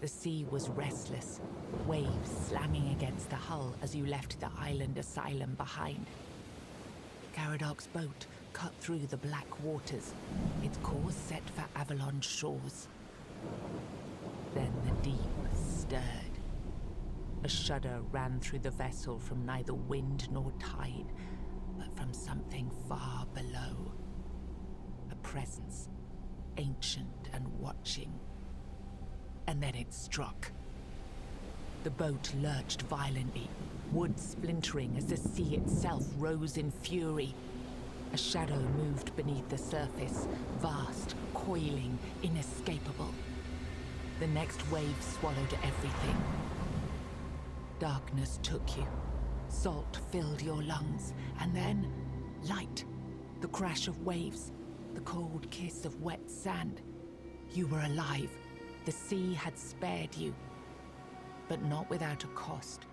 The sea was restless, waves slamming against the hull as you left the island asylum behind. Garadoc's boat cut through the black waters, its course set for Avalon's shores. Then the deep stirred. A shudder ran through the vessel from neither wind nor tide, but from something far below. A presence, ancient and watching. And then it struck. The boat lurched violently, wood splintering as the sea itself rose in fury. A shadow moved beneath the surface, vast, coiling, inescapable. The next wave swallowed everything. Darkness took you. Salt filled your lungs, and then light. The crash of waves, the cold kiss of wet sand. You were alive. The sea had spared you, but not without a cost.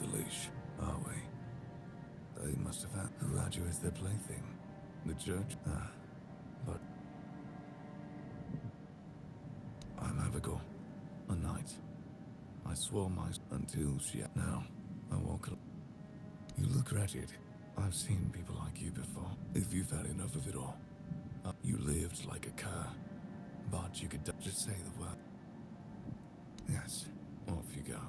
the leash, are we? They must have had who had you as their plaything. The church? Ah, but... I'm Abigail, a knight. I swore my... until she... Now, I walk... You look wretched. I've seen people like you before. If you've had enough of it all. You lived like a cur. But you could just say the word. Yes, off you go.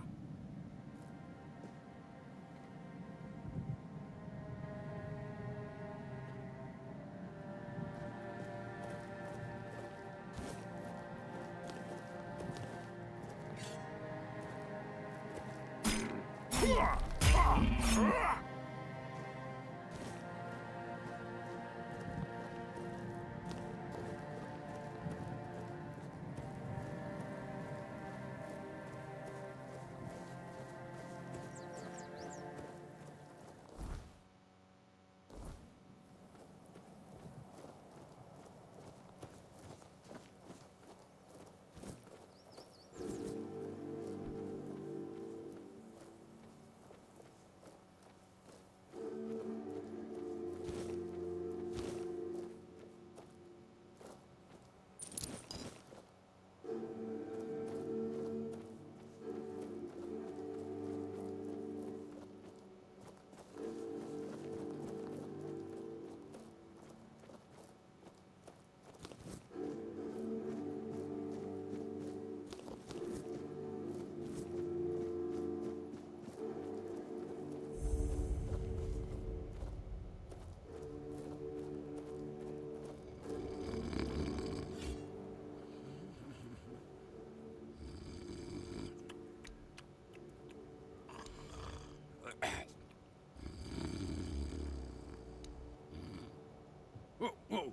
Whoa.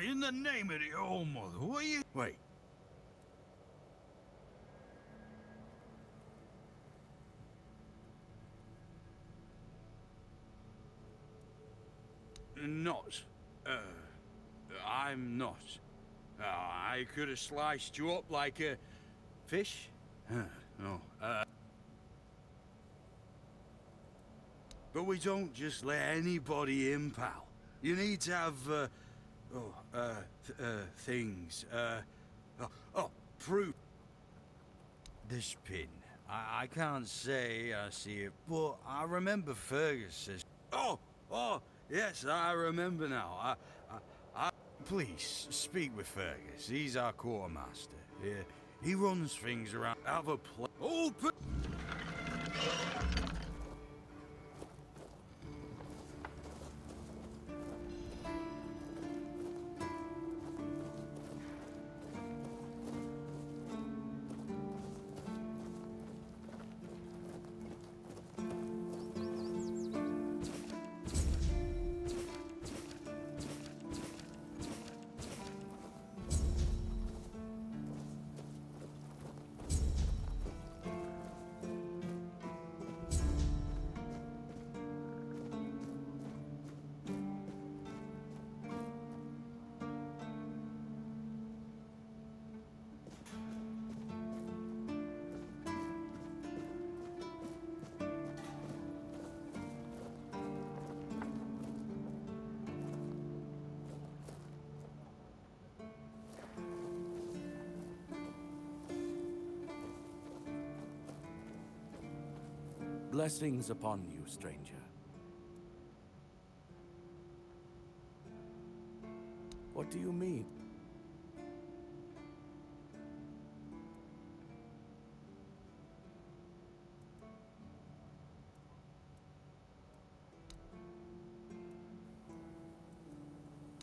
In the name of the old mother, what are you... Wait. Not. I'm not. I could have sliced you up like a fish. No. But we don't just let anybody in, pal. You need to have, things. Proof. This pin. I can't say I see it, but I remember Fergus says... Oh, yes, I remember now. Please, speak with Fergus. He's our quartermaster. He runs things around. Have a play. Open! Blessings upon you, stranger. What do you mean?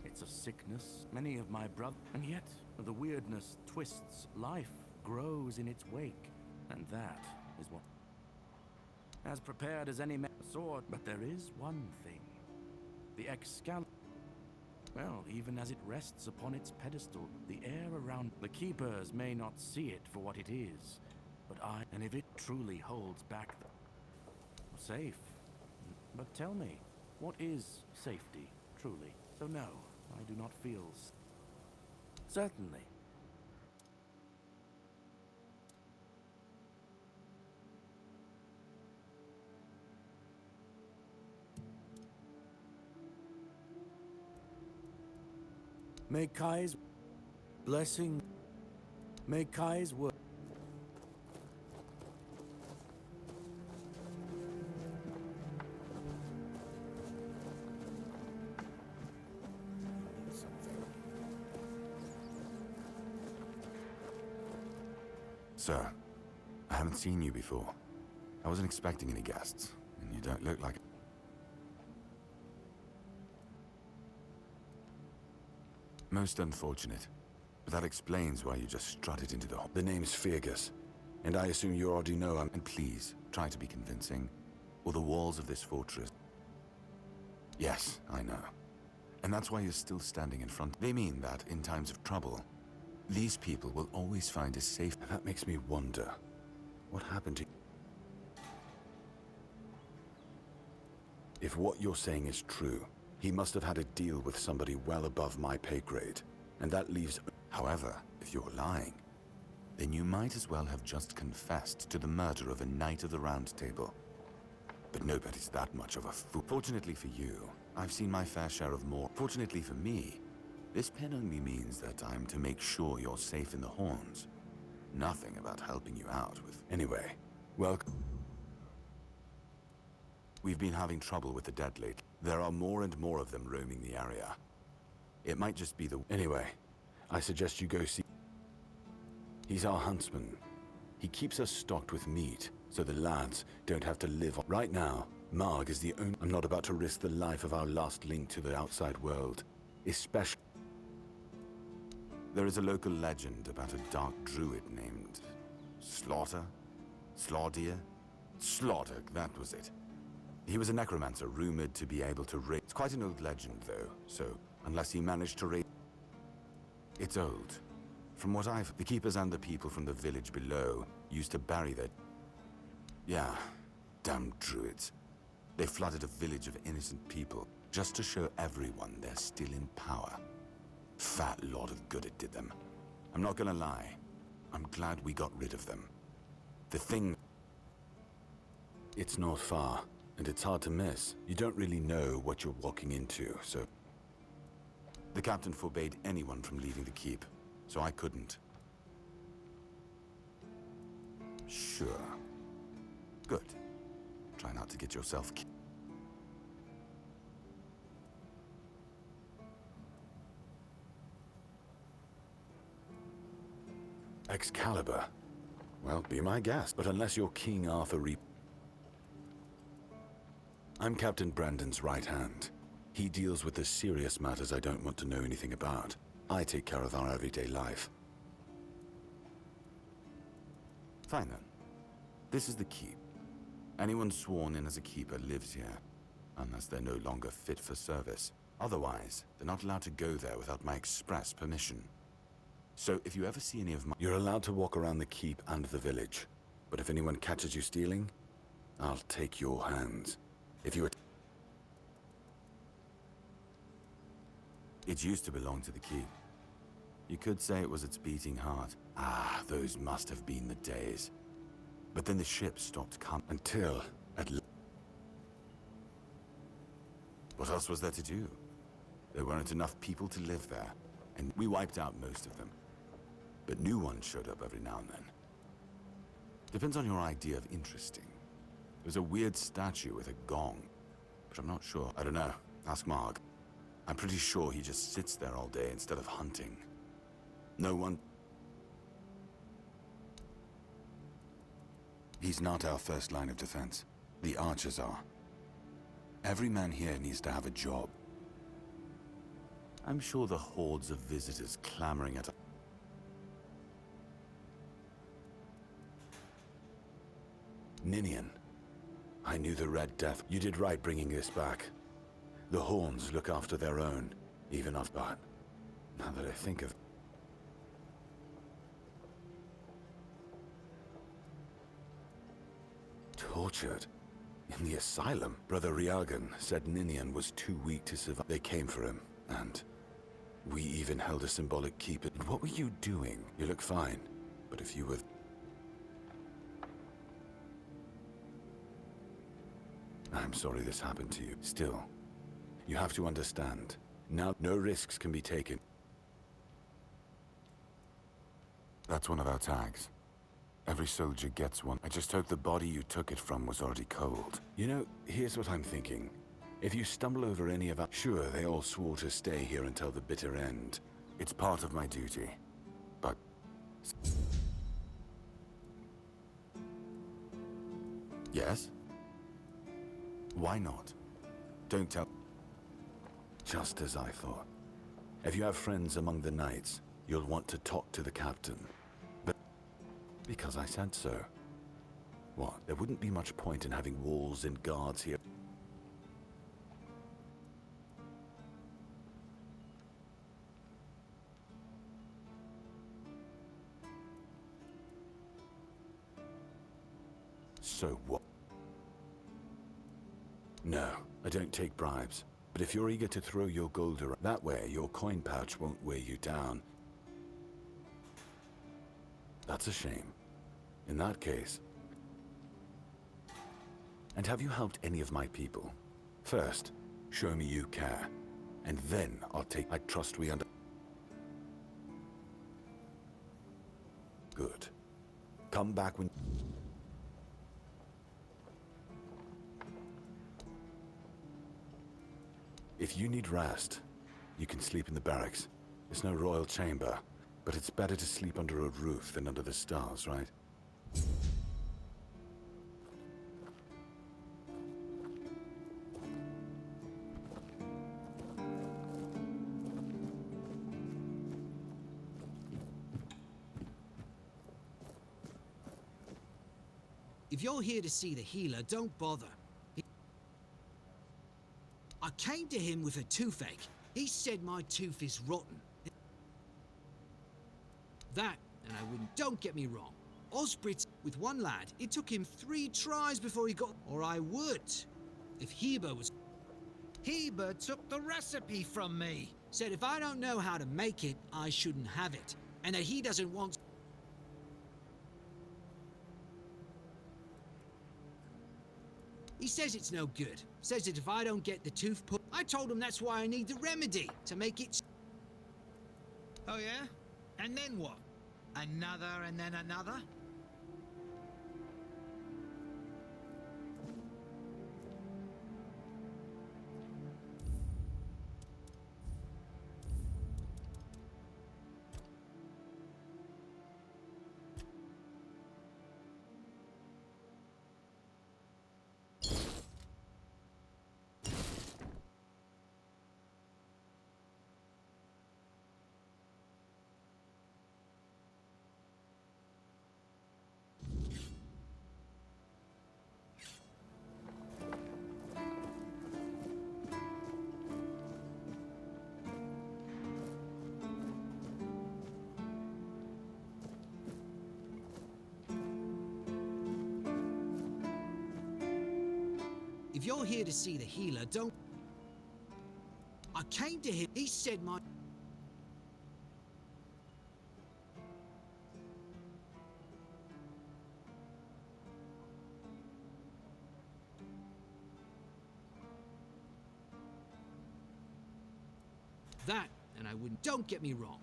It's a sickness, many of my brothers, and yet the weirdness twists life, grows in its wake, and that is what... As prepared as any sword, but there is one thing. The Excalibur. Well, even as it rests upon its pedestal, the air around the keepers may not see it for what it is, but and if it truly holds back safe. But tell me, what is safety, truly? So no, I do not feel... Certainly. May Kai's blessing, may Kai's word. Sir, I haven't seen you before. I wasn't expecting any guests, and you don't look like... Most unfortunate. But that explains why you just strutted into the hall. The name's Fergus, and I assume you already know I'm... And please, try to be convincing, or the walls of this fortress... Yes, I know. And that's why you're still standing in front. They mean that, in times of trouble, these people will always find a safe... That makes me wonder. What happened to... If what you're saying is true, he must have had a deal with somebody well above my pay grade. And that leaves... However, if you're lying, then you might as well have just confessed to the murder of a Knight of the Round Table. But nobody's that much of a fool. Fortunately for you, I've seen my fair share of more. Fortunately for me, this pen only means that I'm to make sure you're safe in the Horns. Nothing about helping you out with... Anyway, well... We've been having trouble with the dead lately. There are more and more of them roaming the area. It might just be the... Anyway, I suggest you go see... He's our huntsman. He keeps us stocked with meat, so the lads don't have to live on... Right now, Marg is the only... I'm not about to risk the life of our last link to the outside world. Especially... There is a local legend about a dark druid named... Slaughter? Slaughdeer? Slaughter, that was it. He was a necromancer rumored to be able to raise... It's quite an old legend, though, so unless he managed to raise... It's old. From what I've... The keepers and the people from the village below used to bury their... Yeah, damn druids. They flooded a village of innocent people just to show everyone they're still in power. Fat lot of good it did them. I'm not gonna lie. I'm glad we got rid of them. The thing... It's not far, and it's hard to miss. You don't really know what you're walking into, so... The captain forbade anyone from leaving the keep, so I couldn't. Sure. Good. Try not to get yourself killed. Excalibur? Well, be my guest, but unless you're King Arthur I'm Captain Brandon's right hand. He deals with the serious matters I don't want to know anything about. I take care of our everyday life. Fine then. This is the keep. Anyone sworn in as a keeper lives here, unless they're no longer fit for service. Otherwise, they're not allowed to go there without my express permission. So if you ever see any of my... You're allowed to walk around the keep and the village. But if anyone catches you stealing, I'll take your hands. If you... It used to belong to the keep. You could say it was its beating heart. Ah, those must have been the days. But then the ships stopped coming. Until... What else was there to do? There weren't enough people to live there, and we wiped out most of them. But new ones showed up every now and then. Depends on your idea of interesting. There's a weird statue with a gong, but I'm not sure. I don't know. Ask Marg. I'm pretty sure he just sits there all day instead of hunting. No one... He's not our first line of defense. The archers are. Every man here needs to have a job. I'm sure the hordes of visitors clamoring at... Ninian. I knew the Red Death. You did right bringing this back. The Horns look after their own, even after... But now that I think of... Tortured? In the asylum? Brother Riagan said Ninian was too weak to survive. They came for him, and... we even held a symbolic keep. And what were you doing? You look fine, but if you were... I'm sorry this happened to you. Still, you have to understand. Now, no risks can be taken. That's one of our tags. Every soldier gets one. I just hope the body you took it from was already cold. You know, here's what I'm thinking. If you stumble over any of our... Sure, they all swore to stay here until the bitter end. It's part of my duty. But... Yes? Why not? Don't tell... Just as I thought. If you have friends among the knights, you'll want to talk to the captain. But... Because I said so. What? There wouldn't be much point in having walls and guards here. So what? No, I don't take bribes. But if you're eager to throw your gold around, that way your coin pouch won't weigh you down. That's a shame. In that case... And have you helped any of my people? First, show me you care. And then I'll take... I trust we under... Good. Come back when... If you need rest, you can sleep in the barracks. It's no royal chamber, but it's better to sleep under a roof than under the stars, right? If you're here to see the healer, don't bother. I came to him with a toothache. He said my tooth is rotten. That, and I wouldn't... Don't get me wrong. Osbrit, with one lad, it took him 3 tries before he got... Or I would. If Heber was... Heber took the recipe from me. Said if I don't know how to make it, I shouldn't have it. And that he doesn't want... He says it's no good. Says that if I don't get the tooth put... I told him that's why I need the remedy, to make it... Oh yeah? And then what? Another and then another? If you're here to see the healer, don't... I came to him. He said my... That, and I wouldn't... Don't get me wrong.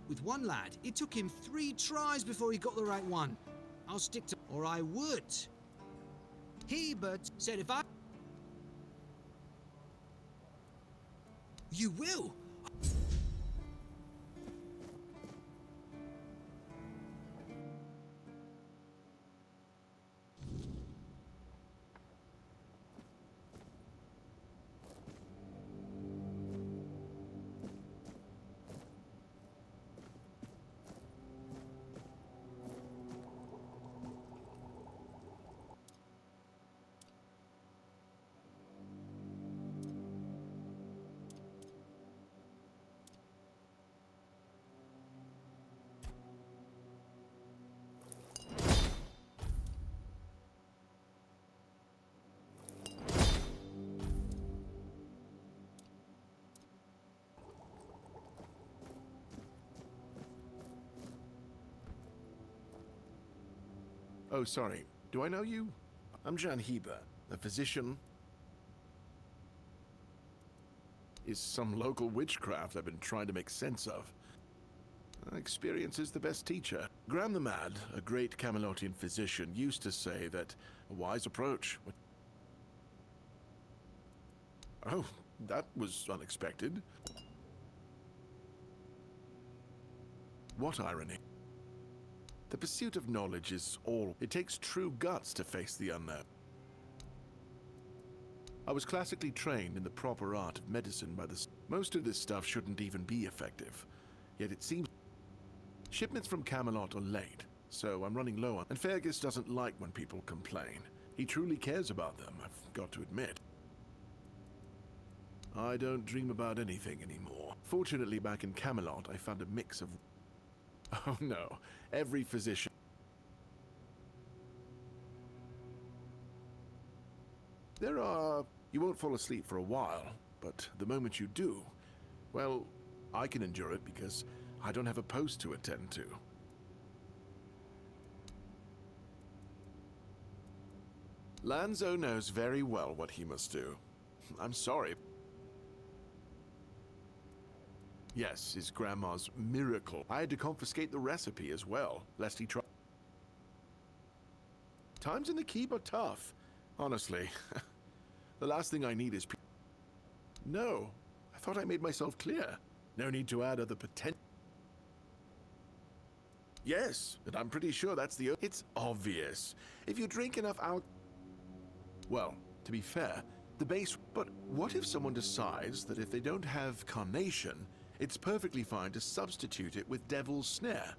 With one lad, it took him 3 tries before he got the right one. I'll stick to... Or I would. Hebert said if I... You will! Oh, sorry. Do I know you? I'm Jan Heber, a physician. Is some local witchcraft I've been trying to make sense of. Experience is the best teacher. Graham the Mad, a great Camelotian physician, used to say that a wise approach would... Oh, that was unexpected. What irony. The pursuit of knowledge is all. It takes true guts to face the unknown. I was classically trained in the proper art of medicine by the... Most of this stuff shouldn't even be effective. Yet it seems... Shipments from Camelot are late, so I'm running low on... And Fergus doesn't like when people complain. He truly cares about them, I've got to admit. I don't dream about anything anymore. Fortunately, back in Camelot, I found a mix of... Oh no, every physician... There are... You won't fall asleep for a while, but the moment you do, well, I can endure it because I don't have a post to attend to. Lanzo knows very well what he must do. I'm sorry. Yes, his grandma's miracle. I had to confiscate the recipe as well, lest he try... Times in the keep are tough, honestly. The last thing I need is... No, I thought I made myself clear. No need to add other potential... Yes, and I'm pretty sure that's the... It's obvious. If you drink enough well, to be fair, the base... But what if someone decides that if they don't have carnation, it's perfectly fine to substitute it with devil's snare,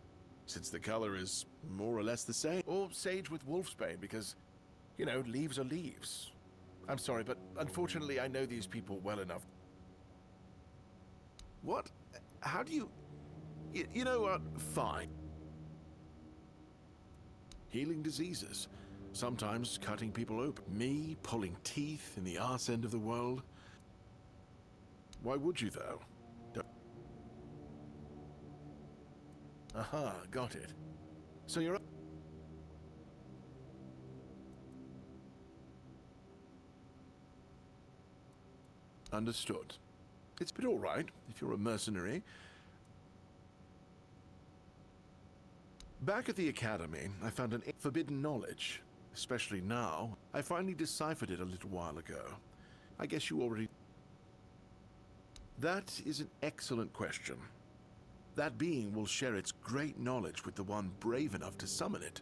since the color is more or less the same? Or sage with wolfsbane, because, you know, leaves are leaves. I'm sorry, but unfortunately I know these people well enough. What? How do you... You know what? Fine. Healing diseases. Sometimes cutting people open. Me pulling teeth in the arse end of the world. Why would you, though? Aha, got it. So you're... Understood. It's been all right, if you're a mercenary. Back at the academy, I found an forbidden knowledge. Especially now. I finally deciphered it a little while ago. I guess you already... That is an excellent question. That being will share its great knowledge with the one brave enough to summon it.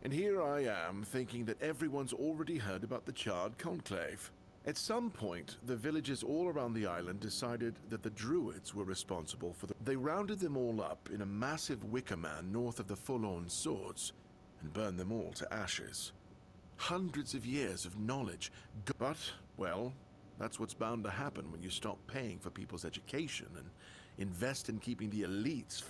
And here I am, thinking that everyone's already heard about the Charred Conclave. At some point, the villagers all around the island decided that the Druids were responsible for They rounded them all up in a massive wicker man north of the Forlorn Swords, and burned them all to ashes. Hundreds of years of knowledge, but, well, that's what's bound to happen when you stop paying for people's education and invest in keeping the elites.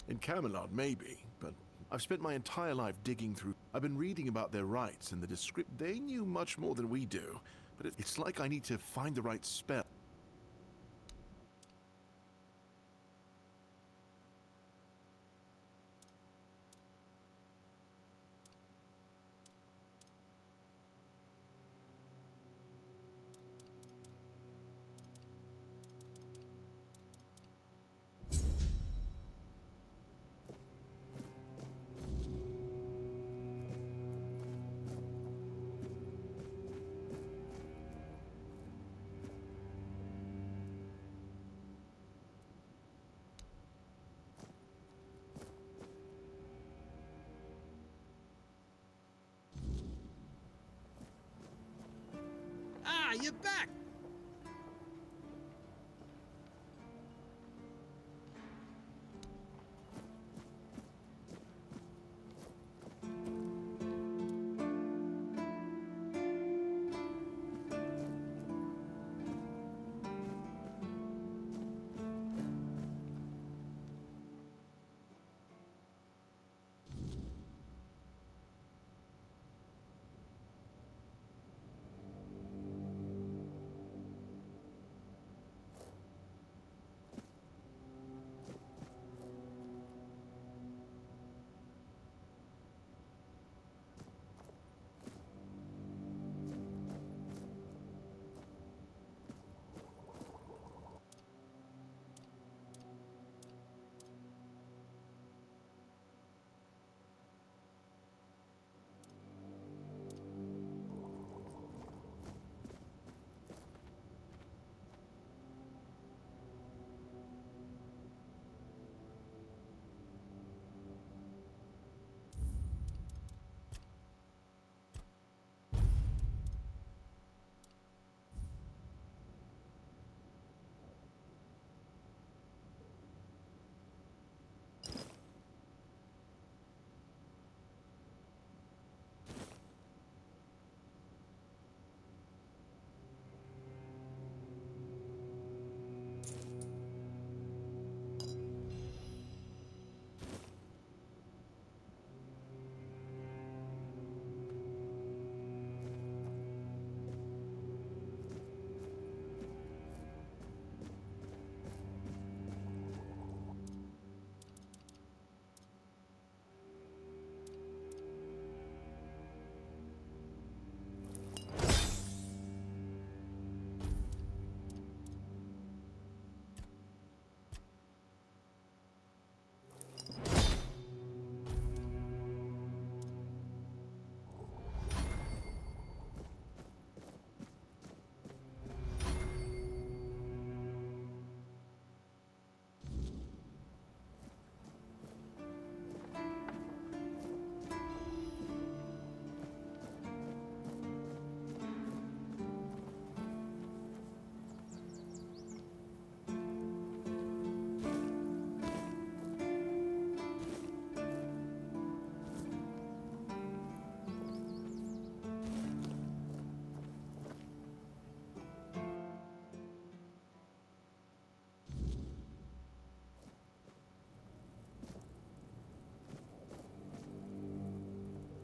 In Camelot, maybe, but I've spent my entire life digging through... I've been reading about their rites and the descript... They knew much more than we do, but it's like I need to find the right spell. Ah, you're back!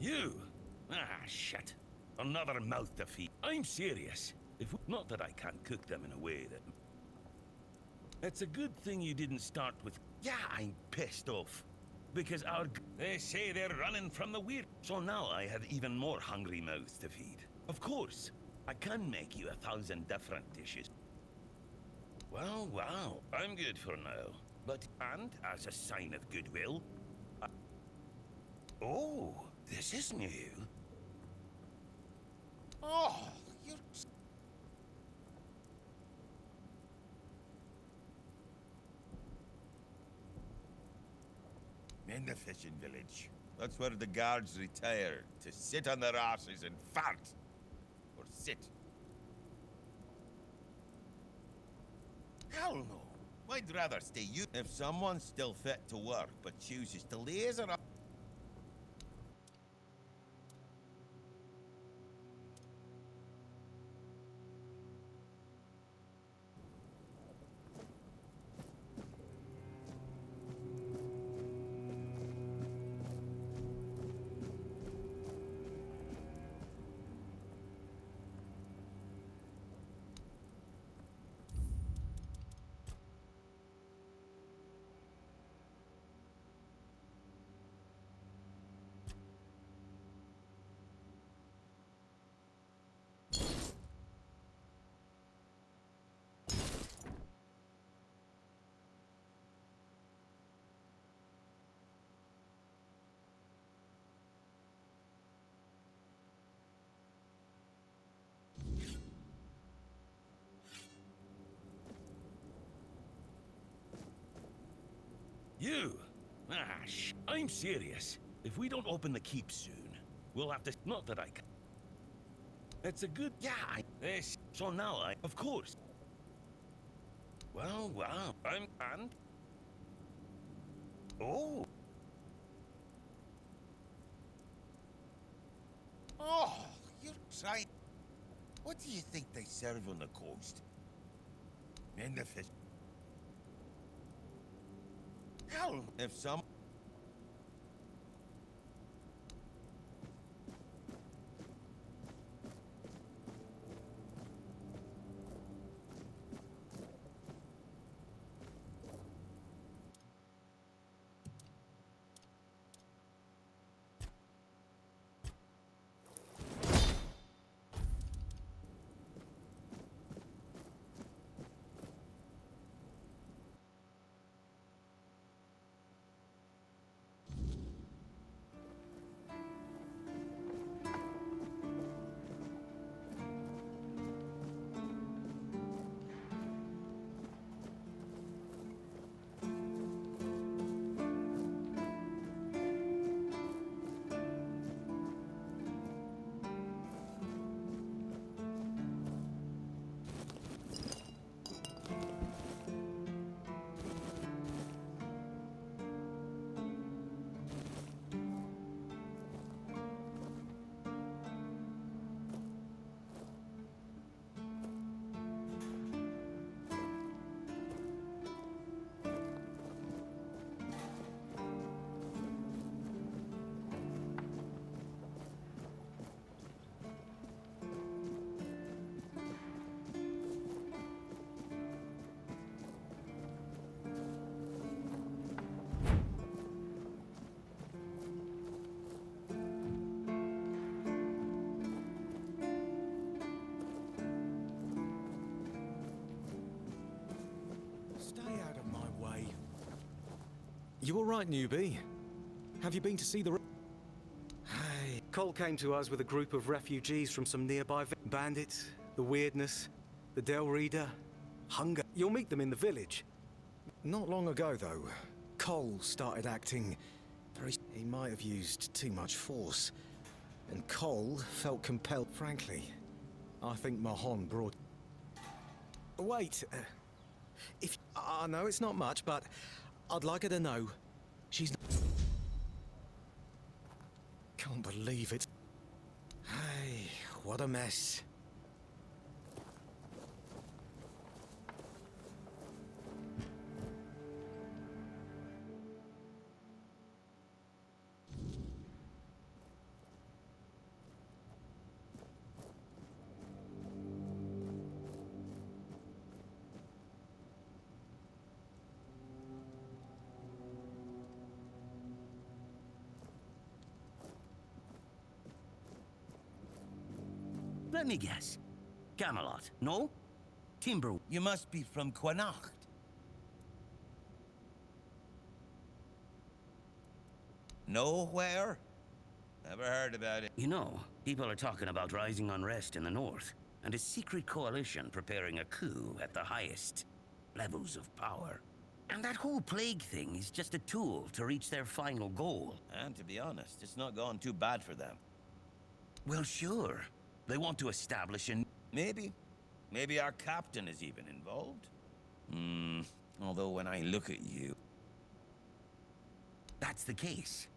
You? Ah, shit. Another mouth to feed. I'm serious. Not that I can't cook them in a way that... It's a good thing you didn't start with... Yeah, I'm pissed off. Because they say they're running from the weird. So now I have even more hungry mouths to feed. Of course, I can make you 1,000 different dishes. Well, wow, I'm good for now. But, and as a sign of goodwill... Oh, this is new. Oh, you're... In the fishing village. That's where the guards retire, to sit on their asses and fart. Or sit. Hell no. I'd rather stay you. If someone's still fit to work, but chooses to laze around... You? Ah, I'm serious. If we don't open the keep soon, we'll have to... Not that I can... It's a good... Yeah, this... So now I... Of course. Well, wow. And... Oh. Oh, you're trying... What do you think they serve on the coast? In the fish... Hell, if some... You all right, newbie? Have you been to see the... Hey, Cole came to us with a group of refugees from some nearby bandits, the weirdness, the Del Reader, hunger. You'll meet them in the village. Not long ago, though, Cole started acting very... He might have used too much force. And Cole felt compelled, frankly. I think Mahon brought... Wait, if... I know it's not much, but I'd like her to know she's not... Can't believe it. Hey, what a mess. Let me guess. Camelot, no? Timber. You must be from Connacht. Nowhere? Never heard about it. You know, people are talking about rising unrest in the north, and a secret coalition preparing a coup at the highest levels of power. And that whole plague thing is just a tool to reach their final goal. And to be honest, it's not gone too bad for them. Well, sure. They want to establish an... Maybe. Maybe our captain is even involved. Although when I look at you... That's the case.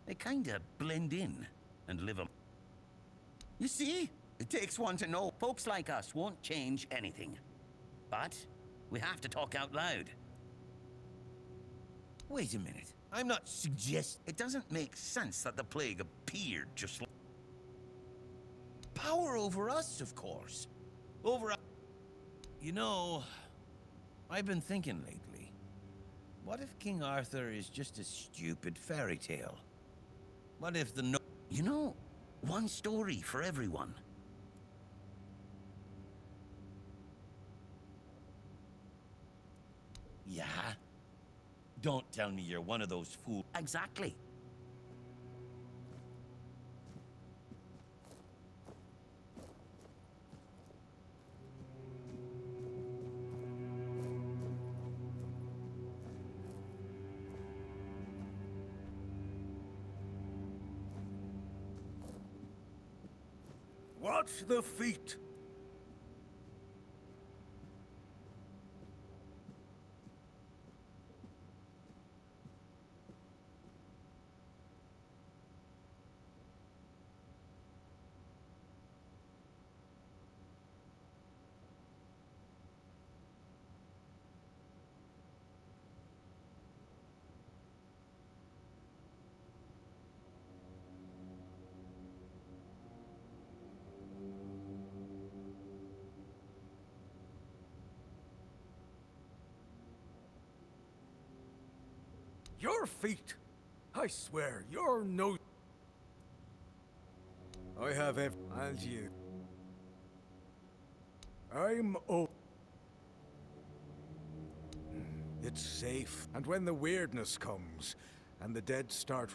They kinda blend in and live a... You see? It takes one to know. Folks like us won't change anything. But we have to talk out loud. Wait a minute. I'm not suggesting... It doesn't make sense that the plague appeared just like... Power over us, of course. Over... You know, I've been thinking lately. What if King Arthur is just a stupid fairy tale? What if the... You know, one story for everyone. Yeah? Don't tell me you're one of those fools. Exactly. Watch the feet! Your feet! I swear, you're no... I have and you. I'm It's safe. And when the weirdness comes, and the dead start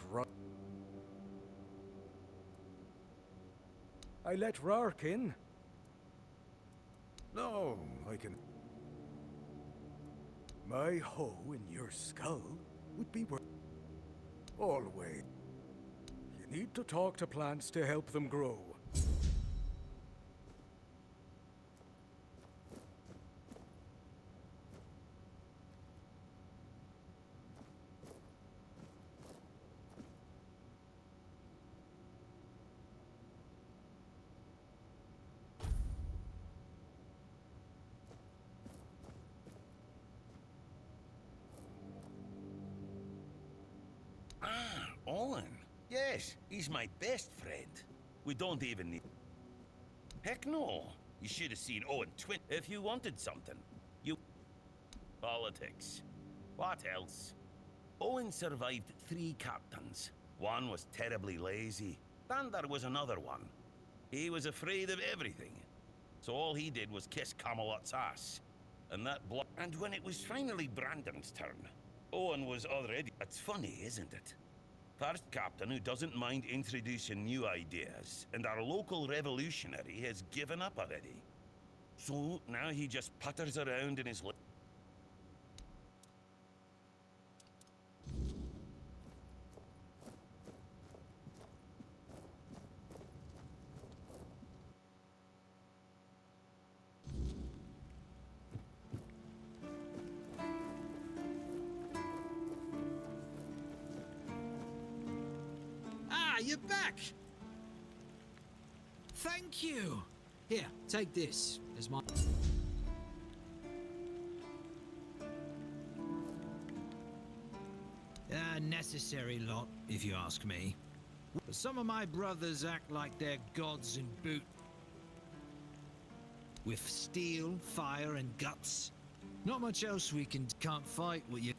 I let Rark in. No, I can... My hoe in your skull would be worth... Always. You need to talk to plants to help them grow. Owen? Yes, he's my best friend. We don't even need... Heck no. You should have seen Owen twin. If you wanted something, you... Politics. What else? Owen survived 3 captains. One was terribly lazy. Then there was another one. He was afraid of everything. So all he did was kiss Camelot's ass. And that And when it was finally Brandon's turn, Owen was already... It's funny, isn't it? First captain who doesn't mind introducing new ideas, and our local revolutionary has given up already. So now he just putters around in his... You're back! Thank you! Here, take this as my... Necessary lot, if you ask me. But some of my brothers act like they're gods in boot. With steel, fire, and guts. Not much else we can't fight what you...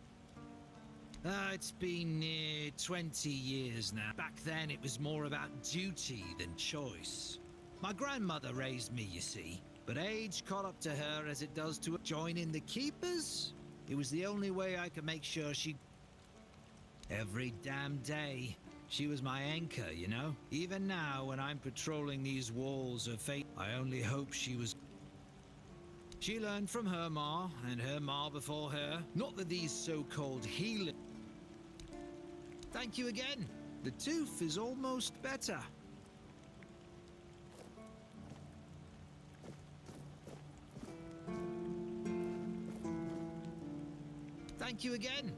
It's been near 20 years now. Back then, it was more about duty than choice. My grandmother raised me, you see, but age caught up to her as it does to joining the keepers. It was the only way I could make sure she... Every damn day. She was my anchor, you know? Even now, when I'm patrolling these walls of fate, I only hope she was... She learned from her ma, and her ma before her. Not that these so-called healers... Thank you again. The tooth is almost better. Thank you again.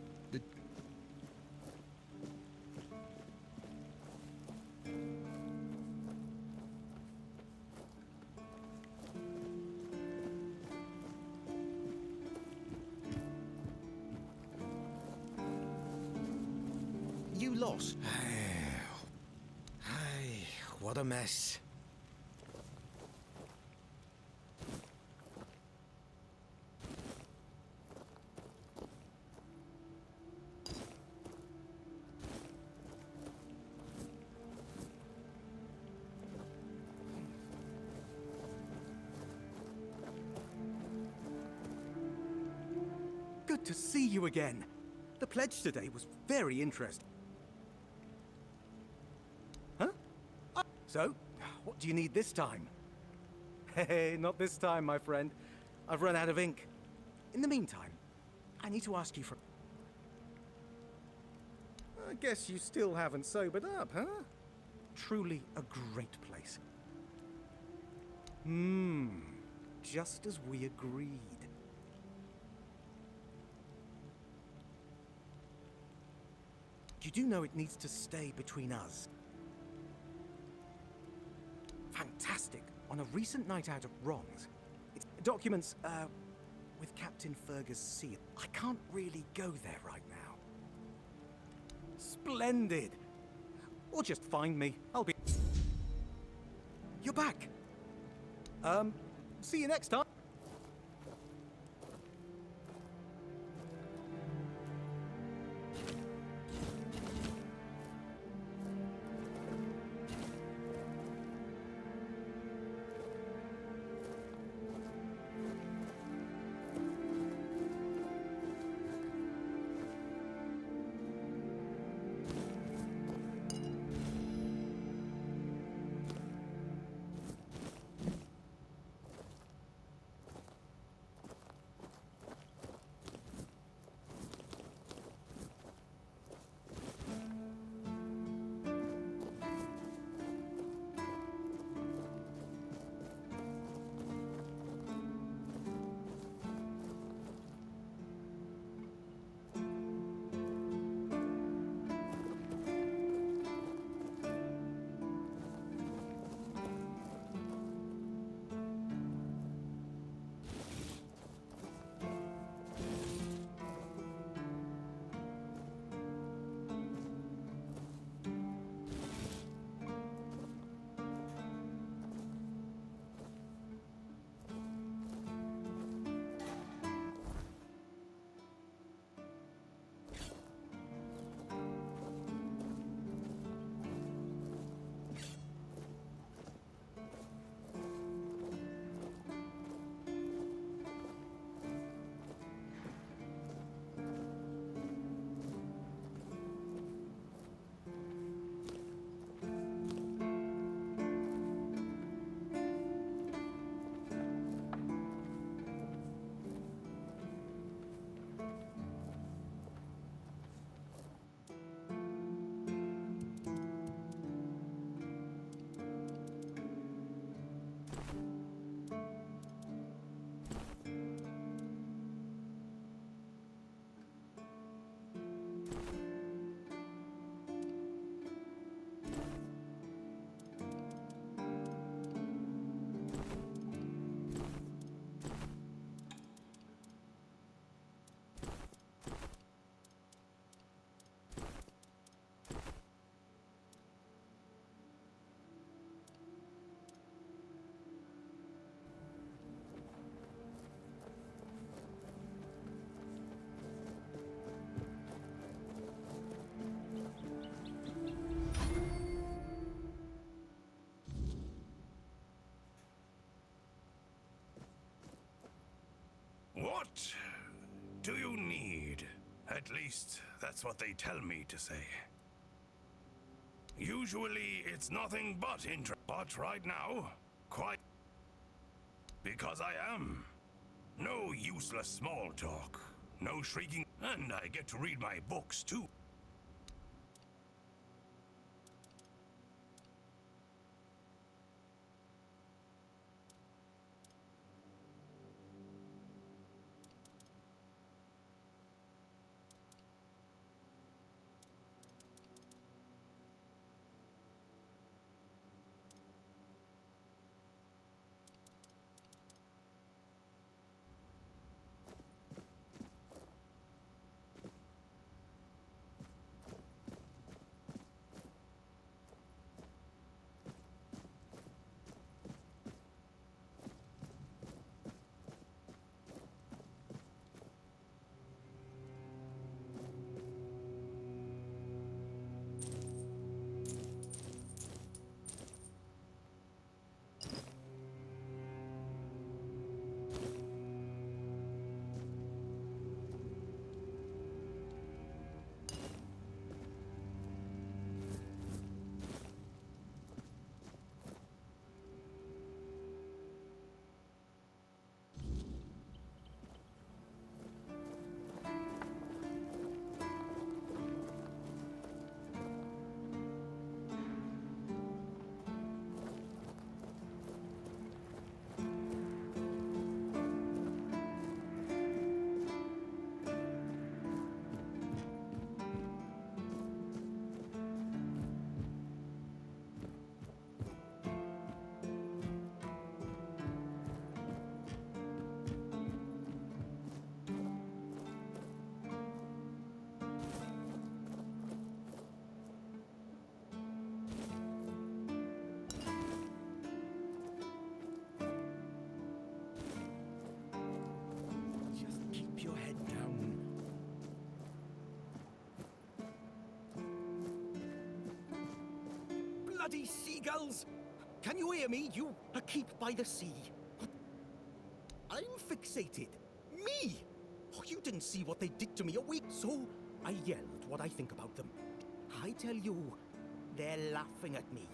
You lost. Hey, what a mess. Good to see you again. The pledge today was very interesting. Huh? So, what do you need this time? Hey, not this time, my friend. I've run out of ink. In the meantime, I need to ask you for... I guess you still haven't sobered up, huh? Truly a great place. Just as we agreed. You do know it needs to stay between us. Fantastic. On a recent night out of wrongs, it's documents, with Captain Fergus' seal. I can't really go there right now. Splendid. Or just find me. I'll be... You're back. See you next time. do you need? At least, that's what they tell me to say. Usually, it's nothing but interest. But right now, quite... Because I am. No useless small talk. No shrieking. And I get to read my books, too. Bloody seagulls! Can you hear me? You are keep by the sea. I'm fixated. Me! Oh, you didn't see what they did to me a week. So I yelled what I think about them. I tell you, they're laughing at me.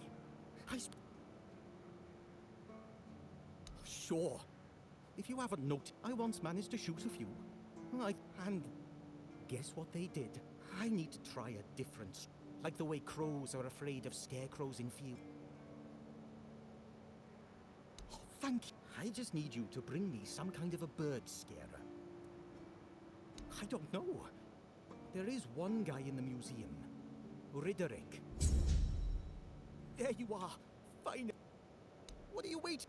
Sure. If you haven't noticed, I once managed to shoot a few. And guess what they did? I need to try a different... Like the way crows are afraid of scarecrows in field. Oh, thank you. I just need you to bring me some kind of a bird scarer. I don't know. There is one guy in the museum. Riderick. There you are. Fine. What are you waiting?